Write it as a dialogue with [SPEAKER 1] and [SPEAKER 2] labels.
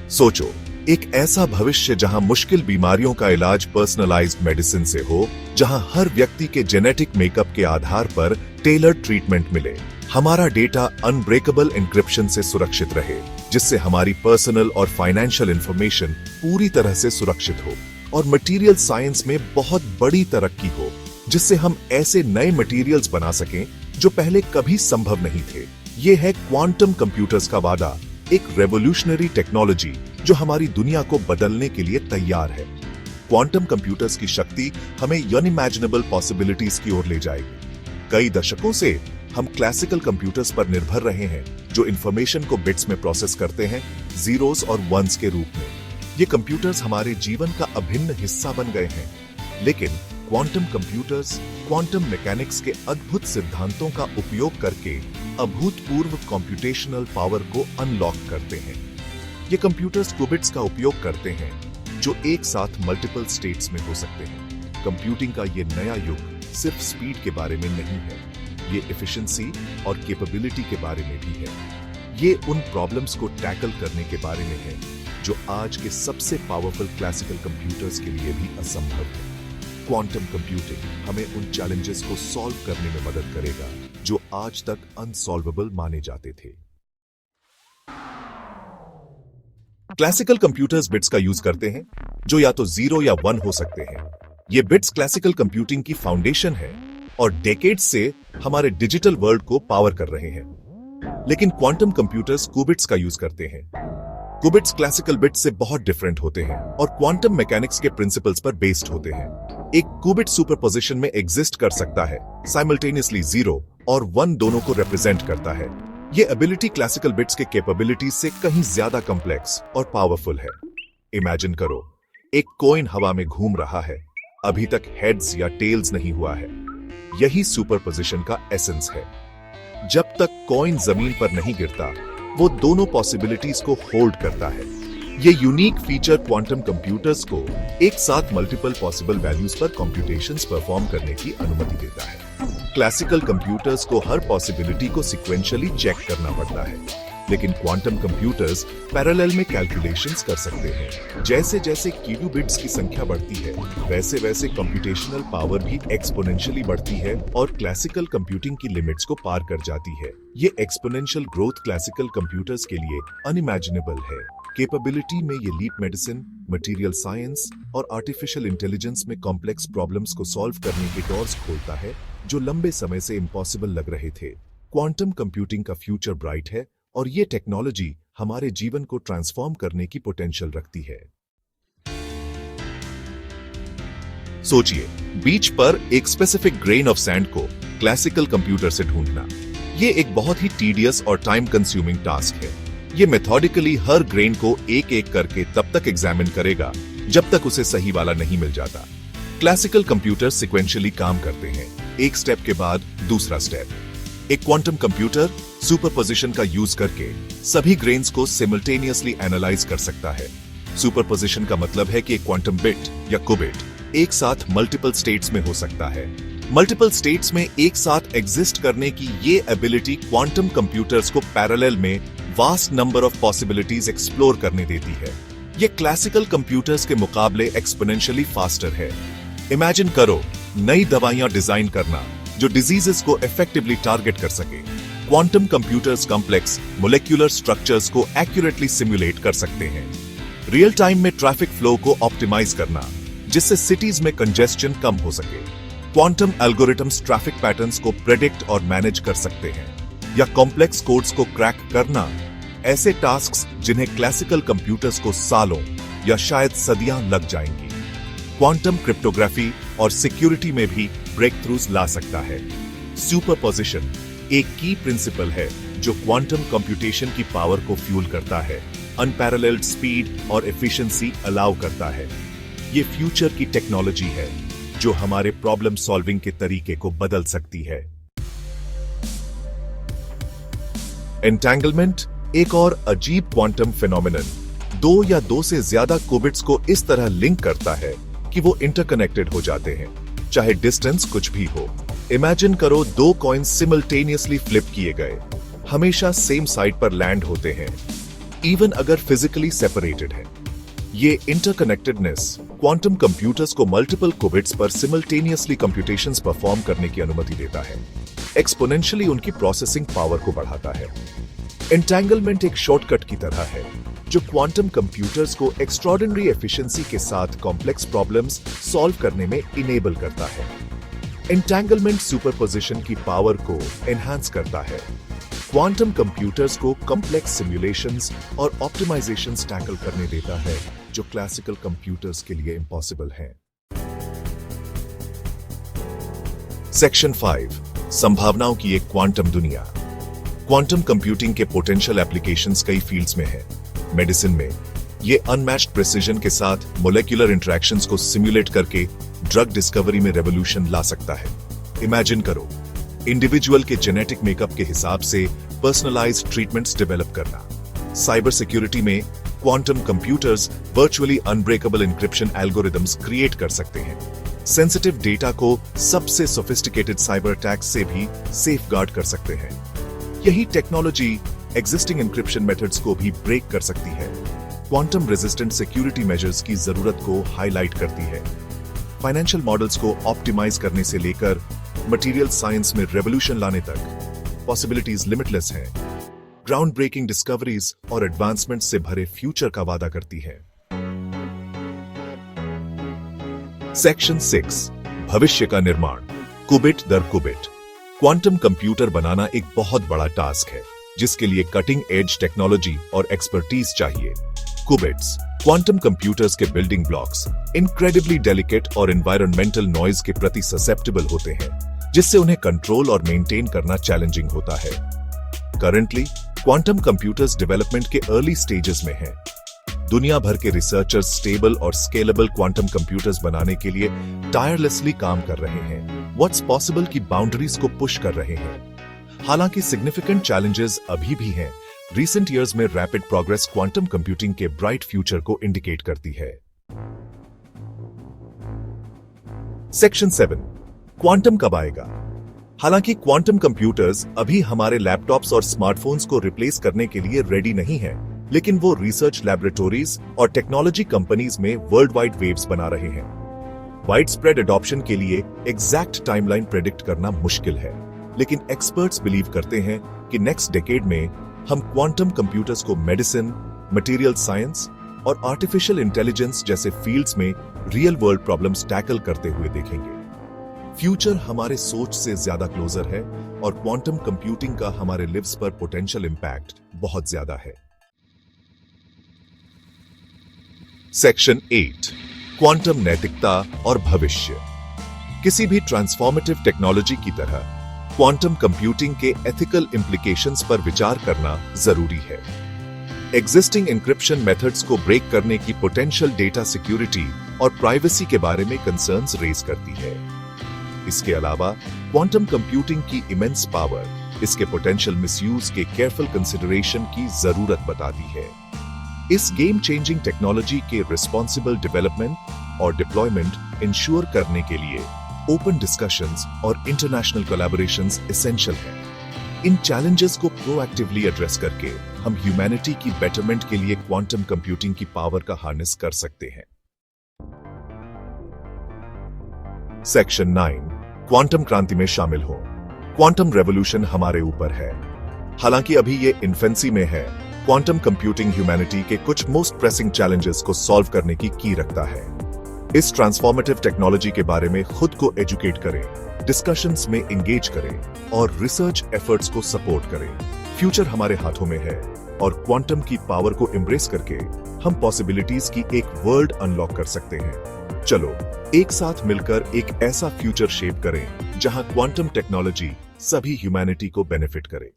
[SPEAKER 1] सोचो, एक ऐसा भविष्य जहां मुश्किल बीमारियों का इलाज पर्सनलाइज्ड मेडिसिन से हो, जहां हर व्यक्ति के जेनेटिक मेकअप के आधार पर टेलर्ड ट्रीटमेंट मिले, हमारा डेटा अनब्रेकेबल एन्क्रिप्शन से सुरक्षित रहे, जिससे हमारी पर्सनल और फाइनेंशियल इंफॉर्मेशन पूरी तरह से सुरक्षित हो, और मटेरियल साइंस में बहुत बड़ी तरक्की हो, जिससे हम ऐसे नए मटेरियल्स बना सकें जो पहले कभी संभव नहीं थे। ये है क्वांटम कंप्यूटर्स का वादा, एक रेवोल्यूशनरी टेक्नोलॉजी जो हमारी दुनिया को बदलने के लिए तैयार है। क्वांटम कंप्यूटर्स की शक्ति हमें अनइमेजिनेबल पॉसिबिलिटीज की ओर ले जाएगी। कई दशकों से हम क्लासिकल कंप्यूटर्स पर निर्भर रहे हैं, जो इंफॉर्मेशन को बिट्स में प्रोसेस करते हैं, जीरोस और वंस के रूप में। ये कंप्यूटर्स हमारे जीवन का अभिन्न हिस्सा बन गए हैं, लेकिन क्वांटम कंप्यूटर्स क्वांटम मैकेनिक्स के अद्भुत सिद्धांतों का उपयोग करके अभूतपूर्व कंप्यूटेशनल पावर को अनलॉक करते हैं। ये कंप्यूटर्स क्यूबिट्स का उपयोग करते हैं, जो एक साथ मल्टीपल स्टेट्स में हो सकते हैं। कंप्यूटिंग का ये नया युग सिर्फ स्पीड के बारे में नहीं है, ये एफिशिएंसी और कैपेबिलिटी के बारे में भी है। ये उन प्रॉब्लम्स को टैकल करने के बारे में है जो आज के सबसे पावरफुल क्लासिकल कंप्यूटर्स के लिए भी असंभव है। क्वांटम कंप्यूटिंग हमें उन चैलेंजेस को सॉल्व करने में मदद करेगा जो आज तक अनसॉल्वेबल माने जाते थे। क्लासिकल कंप्यूटर्स बिट्स का यूज करते हैं, जो या तो 0 या 1 हो सकते हैं। ये बिट्स क्लासिकल कंप्यूटिंग की फाउंडेशन है और डेकेड्स से हमारे डिजिटल वर्ल्ड को पावर कर रहे हैं। लेकिन क्वांटम कंप्यूटर्स क्यूबिट्स का यूज करते हैं। क्यूबिट्स क्लासिकल बिट्स से बहुत डिफरेंट होते हैं और क्वांटम मैकेनिक्स के प्रिंसिपल्स पर बेस्ड होते हैं। एक क्यूबिट सुपरपोजिशन में एग्जिस्ट कर सकता है, साइमल्टेनियसली 0 और 1 दोनों को रिप्रेजेंट करता है। ये एबिलिटी क्लासिकल बिट्स के कैपेबिलिटीज से कहीं ज्यादा कॉम्प्लेक्स और पावरफुल है। इमेजिन करो, एक कॉइन हवा में घूम रहा है, अभी तक हेड्स या टेल्स नहीं हुआ है। यही सुपरपोजिशन का एसेंस है। जब तक कॉइन जमीन पर नहीं गिरता, वो दोनों पॉसिबिलिटीज को होल्ड करता है। ये यूनिक फीचर क्वांटम कंप्यूटर्स को एक साथ मल्टीपल पॉसिबल वैल्यूज पर कंप्यूटेशंस परफॉर्म करने की अनुमति देता है। क्लासिकल कंप्यूटर्स को हर पॉसिबिलिटी को सिक्वेंशियली चेक करना पड़ता है, लेकिन क्वांटम कंप्यूटर्स पैरेलल में कैलकुलेशंस कर सकते हैं। जैसे जैसे क्यूबिट्स की संख्या बढ़ती है, वैसे वैसे कंप्यूटेशनल पावर भी एक्सपोनेंशियली बढ़ती है और क्लासिकल कंप्यूटिंग की लिमिट्स को पार कर जाती है। ये एक्सपोनेंशियल ग्रोथ क्लासिकल कंप्यूटर्स के लिए अनइमेजिनेबल है। कैपेबिलिटी में ये लीप मेडिसिन, मटेरियल साइंस और आर्टिफिशियल इंटेलिजेंस में कॉम्प्लेक्स प्रॉब्लम्स को सॉल्व करने के डोर्स खोलता है, जो लंबे समय से इम्पॉसिबल लग रहे थे। क्वांटम कंप्यूटिंग का फ्यूचर ब्राइट है और ये टेक्नोलॉजी हमारे जीवन को ट्रांसफॉर्म करने की पोटेंशियल रखती है। सोचिए, बीच पर एक स्पेसिफिक ग्रेन ऑफ सैंड को क्लासिकल कंप्यूटर से ढूंढना। ये एक बहुत ही टीडियस और टाइम कंज्यूमिंग टास्क है। ये मेथोडिकली हर ग्रेन को एक एक करके तब तक एग्जामिन करेगा जब तक उसे सही वाला नहीं मिल जाता। क्लासिकल कंप्यूटर सिक्वेंशियली काम करते हैं, एक स्टेप के बाद दूसरा स्टेप। एक क्वांटम कंप्यूटर सुपरपोजिशन का यूज करके सभी ग्रेन्स को सिमल्टेनियसली एनालाइज कर सकता है। सुपरपोजिशन का मतलब है कि एक क्वांटम बिट या क्यूबिट एक साथ मल्टीपल स्टेट्स में हो सकता है। मल्टीपल स्टेट्स में एक साथ एग्जिस्ट करने की ये एबिलिटी क्वांटम कंप्यूटर्स को पैरेलल में vast number of possibilities explore करने देती है। ये क्लासिकल कंप्यूटर्स के मुकाबले एक्सपोनेंशियली फास्टर है। इमेजिन करो, नई दवाइयां डिजाइन करना जो डिजीजेस को इफेक्टिवली टारगेट कर सके। Quantum computers complex molecular structures को एक्यूरेटली सिमुलेट कर सकते हैं। रियल टाइम में ट्रैफिक फ्लो को ऑप्टिमाइज करना, जिससे सिटीज में कंजेस्शन कम हो सके। क्वांटम एल्गोरिथम्स ट्रैफिक पैटर्न्स को प्रेडिक्ट और मैनेज कर सकते हैं, या कॉम्प्लेक्स कोड्स को क्रैक करना, ऐसे टास्क्स जिन्हें क्लासिकल कंप्यूटर्स को सालों या शायद सदियां लग जाएंगी। क्वांटम क्रिप्टोग्राफी और सिक्योरिटी में भी ब्रेक थ्रूज ला सकता है। सुपरपोजिशन एक की प्रिंसिपल है जो क्वांटम कंप्यूटेशन की पावर को फ्यूल करता है, अनपैरेलल्ड स्पीड और एफिशिएंसी अलाउ करता है। ये फ्यूचर की टेक्नोलॉजी है जो हमारे प्रॉब्लम सॉल्विंग के तरीके को बदल सकती है। एंटेंगलमेंट एक और अजीब क्वांटम फिनोमेनन दो या दो से ज्यादा क्यूबिट्स को इस तरह लिंक करता है कि वो इंटरकनेक्टेड हो जाते हैं, चाहे डिस्टेंस कुछ भी हो। इमेजिन करो, दो कॉइन्स सिमल्टेनियसली फ्लिप किए गए, हमेशा सेम साइड पर लैंड होते हैं। इवन अगर फिजिकली सेपरेटेड है। ये इंटरकनेक्टेडनेस क्वांटम कंप्यूटर्स को मल्टीपल क्यूबिट्स पर सिमल्टेनियसली कंप्यूटेशंस परफॉर्म करने की अनुमति देता है, एक्सपोनेंशियली उनकी प्रोसेसिंग पावर को बढ़ाता है। एंटेंगलमेंट एक शॉर्टकट की तरह है जो क्वांटम कंप्यूटर्स को एक्स्ट्राऑर्डिनरी एफिशिएंसी के साथ कॉम्प्लेक्स प्रॉब्लम्स सॉल्व करने में इनेबल करता है। एंटेंगलमेंट सुपरपोजिशन की पावर को एनहांस करता है, क्वांटम कंप्यूटर्स को कॉम्प्लेक्स सिमुलेशंस और ऑप्टिमाइजेशंस टैकल करने देता है जो क्लासिकल कंप्यूटर्स के लिए इम्पॉसिबल हैं। सेक्शन 5 संभावनाओं की एक क्वांटम दुनिया। क्वांटम कंप्यूटिंग के पोटेंशियल एप्लीकेशंस कई फील्ड्स में हैं। मेडिसिन में ये अनमैच्ड प्रिसिजन के साथ मोलेक्युलर इंटरेक्शंस को सिमुलेट करके ड्रग डिस्कवरी में रेवोल्यूशन ला सकता है। इमेजिन करो, इंडिविजुअल के जेनेटिक मेकअप के हिसाब से पर्सनलाइज्ड ट्रीटमेंट्स डेवलप करना। साइबर सिक्योरिटी में quantum computers virtually unbreakable encryption algorithms create कर सकते हैं, सेंसिटिव डेटा को सबसे सोफिस्टिकेटेड साइबर अटैक्स से भी सेफगार्ड कर सकते हैं। यही टेक्नोलॉजी एग्जिस्टिंग इंक्रिप्शन मेथड्स को भी ब्रेक कर सकती है, क्वांटम रेजिस्टेंट सिक्योरिटी मेजर्स की जरूरत को हाईलाइट करती है। फाइनेंशियल मॉडल्स को ऑप्टिमाइज करने से लेकर मटेरियल साइंस में रेवोल्यूशन लाने तक पॉसिबिलिटीज लिमिटलेस हैं। ग्राउंड ब्रेकिंग डिस्कवरीज और एडवांसमेंट से भरे फ्यूचर का वादा करती है। सेक्शन 6 भविष्य का निर्माण, कुबिट दर कुबिट। क्वांटम कंप्यूटर बनाना एक बहुत बड़ा टास्क है जिसके लिए कटिंग एज टेक्नोलॉजी और एक्सपर्टीज चाहिए। कुबिट्स क्वांटम कंप्यूटर्स के बिल्डिंग ब्लॉक्स इनक्रेडिबली डेलिकेट और एनवायरमेंटल नॉइज के प्रति ससेप्टेबल होते हैं, जिससे उन्हें कंट्रोल और मेंटेन करना चैलेंजिंग होता है। करंटली क्वांटम कंप्यूटर्स डेवलपमेंट के अर्ली स्टेजेस में हैं। दुनिया भर के रिसर्चर्स स्टेबल और स्केलेबल क्वांटम कंप्यूटर्स बनाने के लिए टायरलेसली काम कर रहे हैं, व्हाट्स पॉसिबल की बाउंड्रीज को पुश कर रहे हैं। हालांकि सिग्निफिकेंट चैलेंजेस अभी भी हैं। रिसेंट ईयर्स में रैपिड प्रोग्रेस क्वांटम कंप्यूटिंग के ब्राइट फ्यूचर को इंडिकेट करती है। सेक्शन 7 क्वांटम कब आएगा। हालांकि क्वांटम कंप्यूटर्स अभी हमारे लैपटॉप्स और स्मार्टफोन्स को रिप्लेस करने के लिए रेडी नहीं हैं, लेकिन वो रिसर्च लैबोरेटरीज और टेक्नोलॉजी कंपनीज में वर्ल्ड वाइड वेव्स बना रहे हैं। वाइड स्प्रेड एडॉप्शन के लिए एग्जैक्ट टाइमलाइन प्रेडिक्ट करना मुश्किल है, लेकिन एक्सपर्ट्स बिलीव करते हैं कि नेक्स्ट डेकेड में हम क्वांटम कंप्यूटर्स को मेडिसिन, मटेरियल साइंस और आर्टिफिशियल इंटेलिजेंस जैसे फील्ड्स में रियल वर्ल्ड प्रॉब्लम्स टैकल करते हुए देखेंगे। फ्यूचर हमारे सोच से ज्यादा क्लोजर है और क्वांटम कंप्यूटिंग का हमारे लिव्स पर पोटेंशियल इंपैक्ट बहुत ज्यादा है। सेक्शन 8 क्वांटम नैतिकता और भविष्य। किसी भी ट्रांसफॉर्मेटिव टेक्नोलॉजी की तरह क्वांटम कंप्यूटिंग के एथिकल इंप्लीकेशंस पर विचार करना जरूरी है। एग्जिस्टिंग इंक्रिप्शन मेथड्स को ब्रेक करने की पोटेंशियल डेटा सिक्योरिटी और प्राइवेसी के बारे में कंसर्न्स रेज करती है। इसके अलावा क्वांटम कंप्यूटिंग की इमेंस पावर इसके पोटेंशियल मिसयूज के केयरफुल कंसिडरेशन की जरूरत बताती है। इस गेम चेंजिंग टेक्नोलॉजी के रिस्पॉन्सिबल डेवलपमेंट और डिप्लॉयमेंट इंश्योर करने के लिए ओपन डिस्कशंस और इंटरनेशनल कोलैबोरेशंस एसेंशियल हैं। इन चैलेंजेस को प्रोएक्टिवली एड्रेस करके हम ह्यूमैनिटी की बेटरमेंट के लिए क्वांटम कंप्यूटिंग की पावर का हार्नेस कर सकते हैं। सेक्शन 9 क्वांटम क्रांति में शामिल हो। क्वांटम रेवोल्यूशन हमारे ऊपर है। हालांकि अभी ये इन्फेंसी में है, क्वांटम कंप्यूटिंग ह्यूमैनिटी के कुछ मोस्ट प्रेसिंग चैलेंजेस को सॉल्व करने की की रखता है। इस ट्रांसफॉर्मेटिव टेक्नोलॉजी के बारे में खुद को एजुकेट करें, डिस्कशंस में एंगेज करें और रिसर्च एफर्ट्स को सपोर्ट करें। फ्यूचर हमारे हाथों में है और क्वांटम की पावर को एम्ब्रेस करके हम पॉसिबिलिटीज की एक वर्ल्ड अनलॉक कर सकते हैं। चलो एक साथ मिलकर एक ऐसा फ्यूचर शेप करें जहां क्वांटम टेक्नोलॉजी सभी ह्यूमैनिटी को बेनिफिट करे।